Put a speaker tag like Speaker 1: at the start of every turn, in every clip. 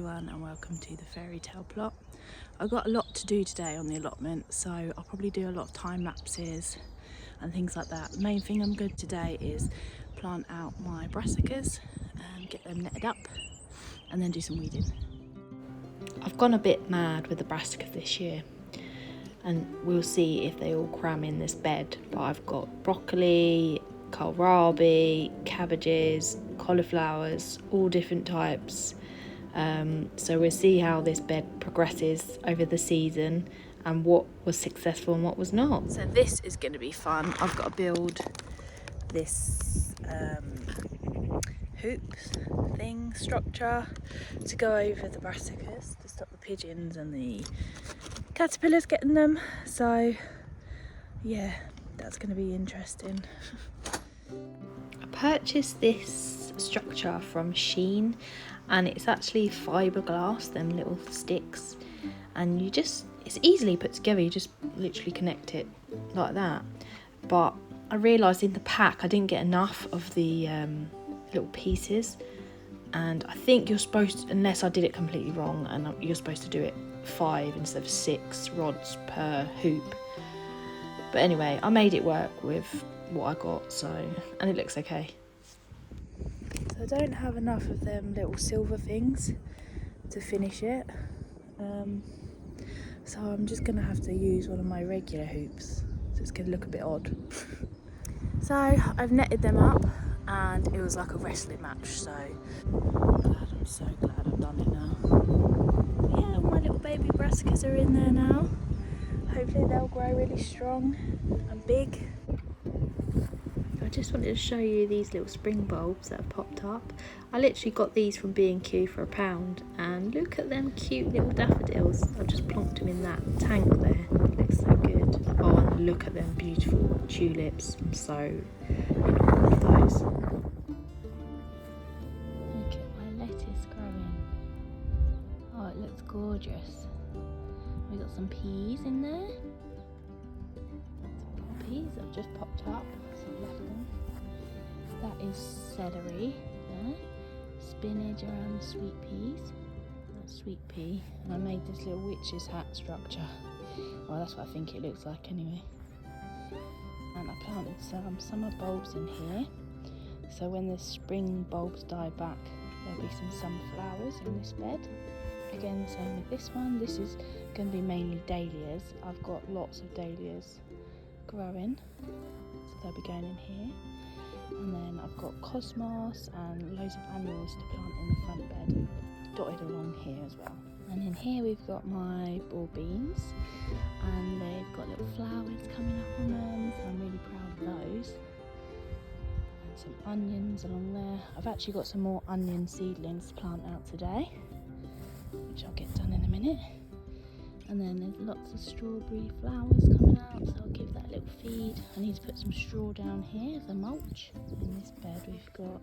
Speaker 1: everyone and welcome to the fairy tale plot. I've got a lot to do today on the allotment, so I'll probably do a lot of time lapses and things like that. The main thing I'm going to today is plant out my brassicas and get them netted up and then do some weeding. I've gone a bit mad with the brassicas this year and we'll see if they all cram in this bed, but I've got broccoli, kohlrabi, cabbages, cauliflowers, all different types. So we'll see how this bed progresses over the season and what was successful and what was not. So this is going to be fun. I've got to build this hoops thing structure to go over the brassicas to stop the pigeons and the caterpillars getting them. So yeah, that's going to be interesting. I purchased this structure from Shein and it's actually fiberglass, them little sticks, and it's easily put together. You just literally connect it like that. But I realised in the pack I didn't get enough of the little pieces, and I think you're supposed to, unless I did it completely wrong, and you're supposed to do it 5 instead of 6 rods per hoop. But anyway, I made it work with what I got, and it looks okay. So I don't have enough of them little silver things to finish it, so I'm just gonna have to use one of my regular hoops, so it's gonna look a bit odd. So I've netted them up and it was like a wrestling match, so I'm so glad I've done it now. But yeah, all my little baby brassicas are in there now. Hopefully they'll grow really strong and big. I just wanted to show you these little spring bulbs that have popped up. I literally got these from B&Q for £1, and look at them cute little daffodils. I've just plonked them in that tank there. It looks so good. Oh, and look at them beautiful tulips. I'm so in awe of those. Look at my lettuce growing. Oh, it looks gorgeous. We've got some peas in there. Some poppies that have just popped up. So I've left them. That is celery there. Spinach around the sweet peas. That's sweet pea. And I made this little witch's hat structure. Well, that's what I think it looks like anyway. And I planted some summer bulbs in here. So when the spring bulbs die back, there'll be some sunflowers in this bed. Again, same with this one. This is going to be mainly dahlias. I've got lots of dahlias growing, so they'll be going in here. And then I've got cosmos and loads of annuals to plant in the front bed, dotted along here as well. And in here we've got my ball beans, and they've got little flowers coming up on them, so I'm really proud of those. And some onions along there. I've actually got some more onion seedlings to plant out today, which I'll get done in a minute. And then there's lots of strawberry flowers coming out, so I'll give that a little feed. I need to put some straw down here as a mulch. So in this bed we've got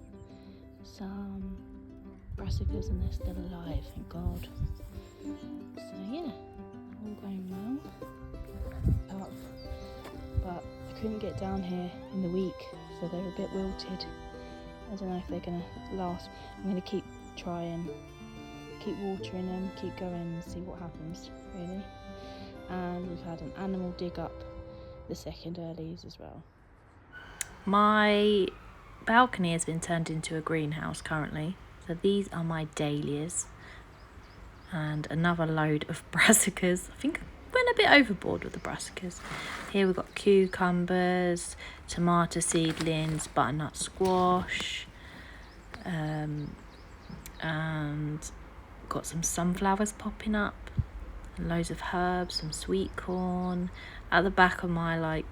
Speaker 1: some brassicas and they're still alive, thank God. So yeah, all going well. But I couldn't get down here in the week, so they're a bit wilted. I don't know if they're going to last. I'm going to keep trying. Keep watering them, keep going and see what happens, really. And we've had an animal dig up the second earlies as well. My balcony has been turned into a greenhouse currently. So these are my dahlias and another load of brassicas. I think I went a bit overboard with the brassicas. Here we've got cucumbers, tomato seedlings, butternut squash, and got some sunflowers popping up, and loads of herbs, some sweet corn. At the back of my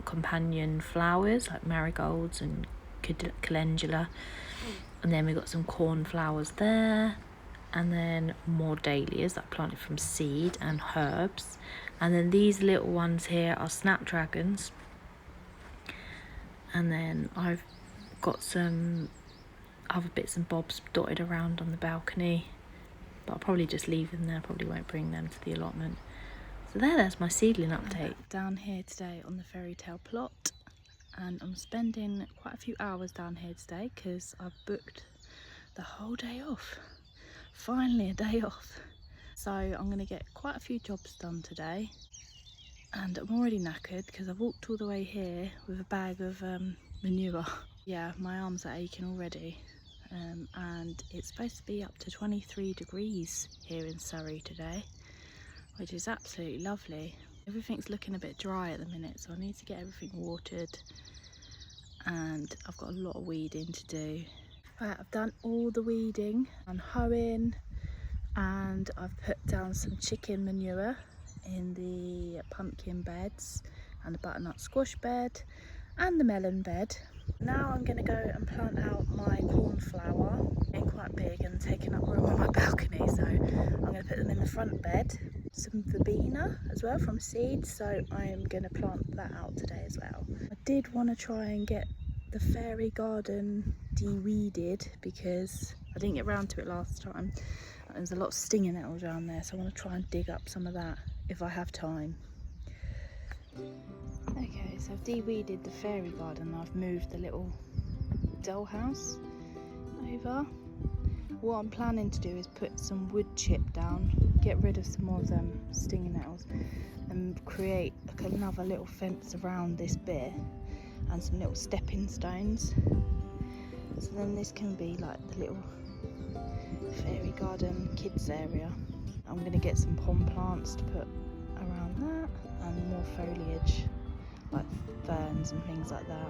Speaker 1: companion flowers like marigolds and calendula, and then we got some cornflowers there, and then more dahlias that I planted from seed and herbs. And then these little ones here are snapdragons, and then I've got some other bits and bobs dotted around on the balcony, but I'll probably just leave them there. Probably won't bring them to the allotment. So there's my seedling update. Down here today on the fairy tale plot, and I'm spending quite a few hours down here today because I've booked the whole day off Finally a day off. So I'm going to get quite a few jobs done today, and I'm already knackered because I've walked all the way here with a bag of manure. Yeah, my arms are aching already, and it's supposed to be up to 23 degrees here in Surrey today, which is absolutely lovely. Everything's looking a bit dry at the minute, so I need to get everything watered, and I've got a lot of weeding to do. Right, I've done all the weeding and hoeing, and I've put down some chicken manure in the pumpkin beds and the butternut squash bed and the melon bed. Now I'm going to go and plant out my cornflower. Getting quite big and taking up room on my balcony, so I'm going to put them in the front bed. Some verbena as well from seeds, so I am going to plant that out today as well. I did want to try and get the fairy garden de-weeded because I didn't get round to it last time. There's a lot of stinging nettles around there, so I want to try and dig up some of that if I have time. Okay, so I've de-weeded the fairy garden. I've moved the little dollhouse over. What I'm planning to do is put some wood chip down, get rid of some more of them stinging nettles, and create like another little fence around this bit and some little stepping stones. So then this can be like the little fairy garden kids area. I'm going to get some pond plants to put around that and more foliage like ferns and things like that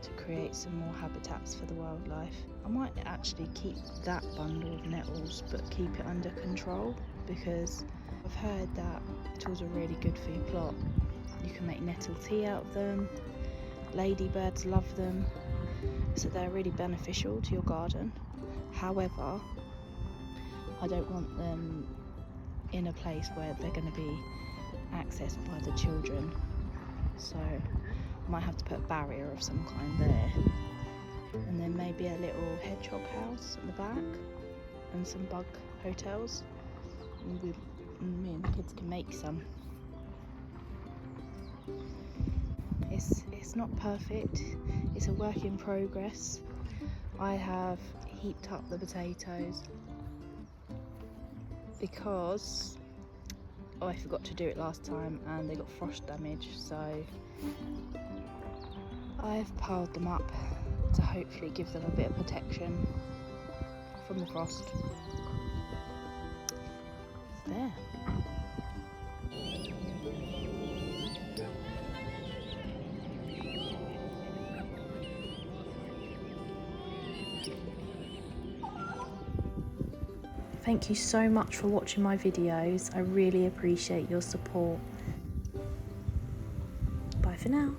Speaker 1: to create some more habitats for the wildlife. I might actually keep that bundle of nettles but keep it under control, because I've heard that nettles are really good for your plot. You can make nettle tea out of them, ladybirds love them, so they're really beneficial to your garden. However, I don't want them in a place where they're going to be accessed by the children, so I might have to put a barrier of some kind there, and then maybe a little hedgehog house at the back and some bug hotels, and me and the kids can make some. It's not perfect, it's a work in progress. I have heaped up the potatoes because I forgot to do it last time and they got frost damage, so I've piled them up to hopefully give them a bit of protection from the frost. There. Thank you so much for watching my videos. I really appreciate your support. Bye for now.